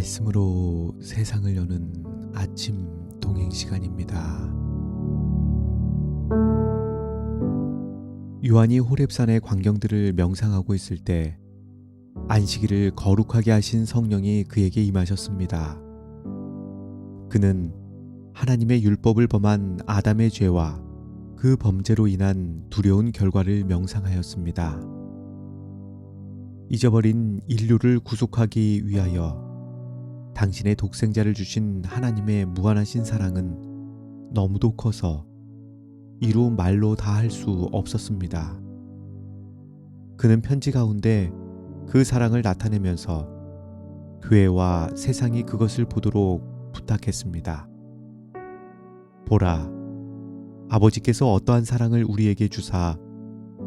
말씀으로 세상을 여는 아침 동행 시간입니다. 요한이 호렙산의 광경들을 명상하고 있을 때 안식일을 거룩하게 하신 성령이 그에게 임하셨습니다. 그는 하나님의 율법을 범한 아담의 죄와 그 범죄로 인한 두려운 결과를 명상하였습니다. 잊어버린 인류를 구속하기 위하여 당신의 독생자를 주신 하나님의 무한하신 사랑은 너무도 커서 이루 말로 다 할 수 없었습니다. 그는 편지 가운데 그 사랑을 나타내면서 교회와 세상이 그것을 보도록 부탁했습니다. 보라, 아버지께서 어떠한 사랑을 우리에게 주사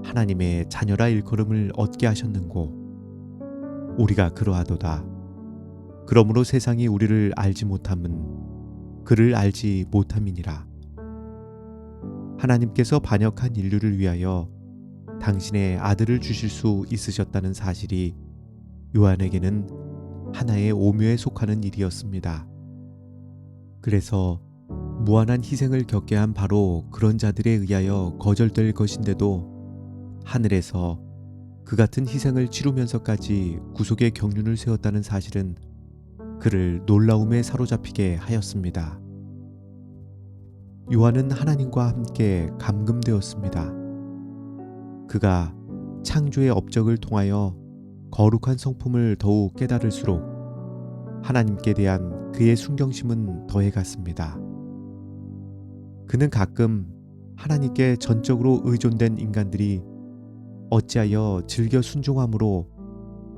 하나님의 자녀라 일컬음을 얻게 하셨는고 우리가 그러하도다. 그러므로 세상이 우리를 알지 못함은 그를 알지 못함이니라. 하나님께서 반역한 인류를 위하여 당신의 아들을 주실 수 있으셨다는 사실이 요한에게는 하나의 오묘에 속하는 일이었습니다. 그래서 무한한 희생을 겪게 한 바로 그런 자들에 의하여 거절될 것인데도 하늘에서 그 같은 희생을 치르면서까지 구속의 경륜을 세웠다는 사실은 그를 놀라움에 사로잡히게 하였습니다. 요한은 하나님과 함께 감금되었습니다. 그가 창조의 업적을 통하여 거룩한 성품을 더욱 깨달을수록 하나님께 대한 그의 순경심은 더해갔습니다. 그는 가끔 하나님께 전적으로 의존된 인간들이 어찌하여 즐겨 순종함으로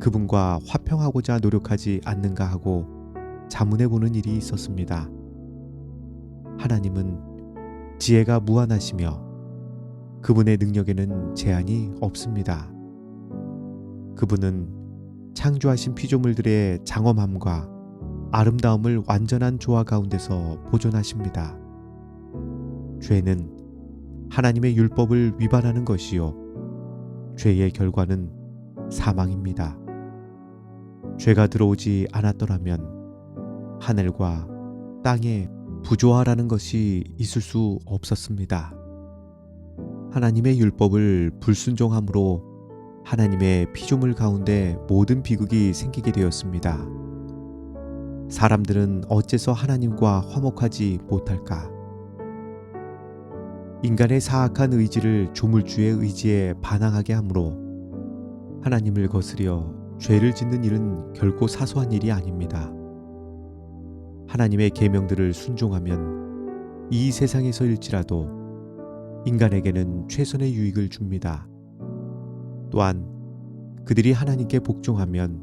그분과 화평하고자 노력하지 않는가 하고 자문해 보는 일이 있었습니다. 하나님은 지혜가 무한하시며 그분의 능력에는 제한이 없습니다. 그분은 창조하신 피조물들의 장엄함과 아름다움을 완전한 조화 가운데서 보존하십니다. 죄는 하나님의 율법을 위반하는 것이요, 죄의 결과는 사망입니다. 죄가 들어오지 않았더라면 하늘과 땅에 부조화라는 것이 있을 수 없었습니다. 하나님의 율법을 불순종함으로 하나님의 피조물 가운데 모든 비극이 생기게 되었습니다. 사람들은 어째서 하나님과 화목하지 못할까? 인간의 사악한 의지를 조물주의 의지에 반항하게 하므로 하나님을 거스려 죄를 짓는 일은 결코 사소한 일이 아닙니다. 하나님의 계명들을 순종하면 이 세상에서일지라도 인간에게는 최선의 유익을 줍니다. 또한 그들이 하나님께 복종하면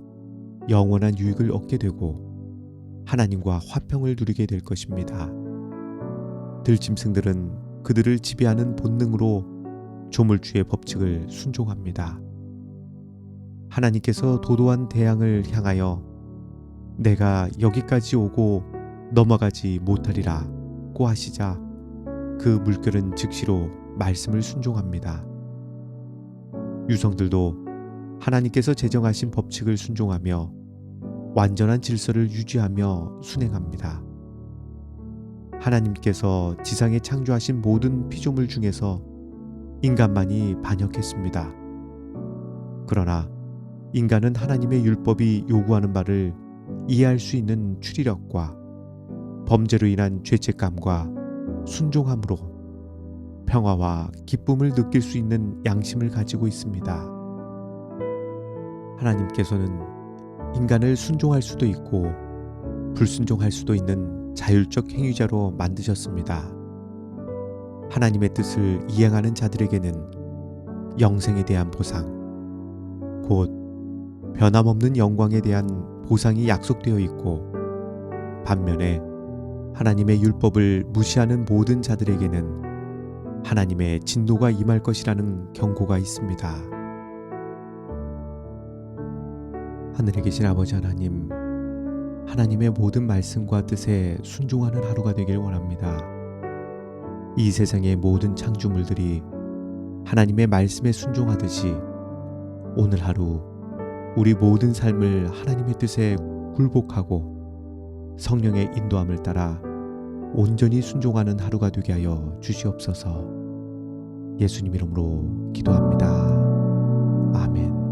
영원한 유익을 얻게 되고 하나님과 화평을 누리게 될 것입니다. 들짐승들은 그들을 지배하는 본능으로 조물주의 법칙을 순종합니다. 하나님께서 도도한 대양을 향하여 내가 여기까지 오고 넘어가지 못하리라고 하시자 그 물결은 즉시로 말씀을 순종합니다. 유성들도 하나님께서 제정하신 법칙을 순종하며 완전한 질서를 유지하며 순행합니다. 하나님께서 지상에 창조하신 모든 피조물 중에서 인간만이 반역했습니다. 그러나 인간은 하나님의 율법이 요구하는 바를 이해할 수 있는 추리력과 범죄로 인한 죄책감과 순종함으로 평화와 기쁨을 느낄 수 있는 양심을 가지고 있습니다. 하나님께서는 인간을 순종할 수도 있고 불순종할 수도 있는 자율적 행위자로 만드셨습니다. 하나님의 뜻을 이행하는 자들에게는 영생에 대한 보상, 곧 변함없는 영광에 대한 보상이 약속되어 있고, 반면에 하나님의 율법을 무시하는 모든 자들에게는 하나님의 진노가 임할 것이라는 경고가 있습니다. 하늘에 계신 아버지 하나님, 하나님의 모든 말씀과 뜻에 순종하는 하루가 되길 원합니다. 이 세상의 모든 창조물들이 하나님의 말씀에 순종하듯이 오늘 하루 우리 모든 삶을 하나님의 뜻에 굴복하고 성령의 인도함을 따라 온전히 순종하는 하루가 되게 하여 주시옵소서. 예수님 이름으로 기도합니다. 아멘.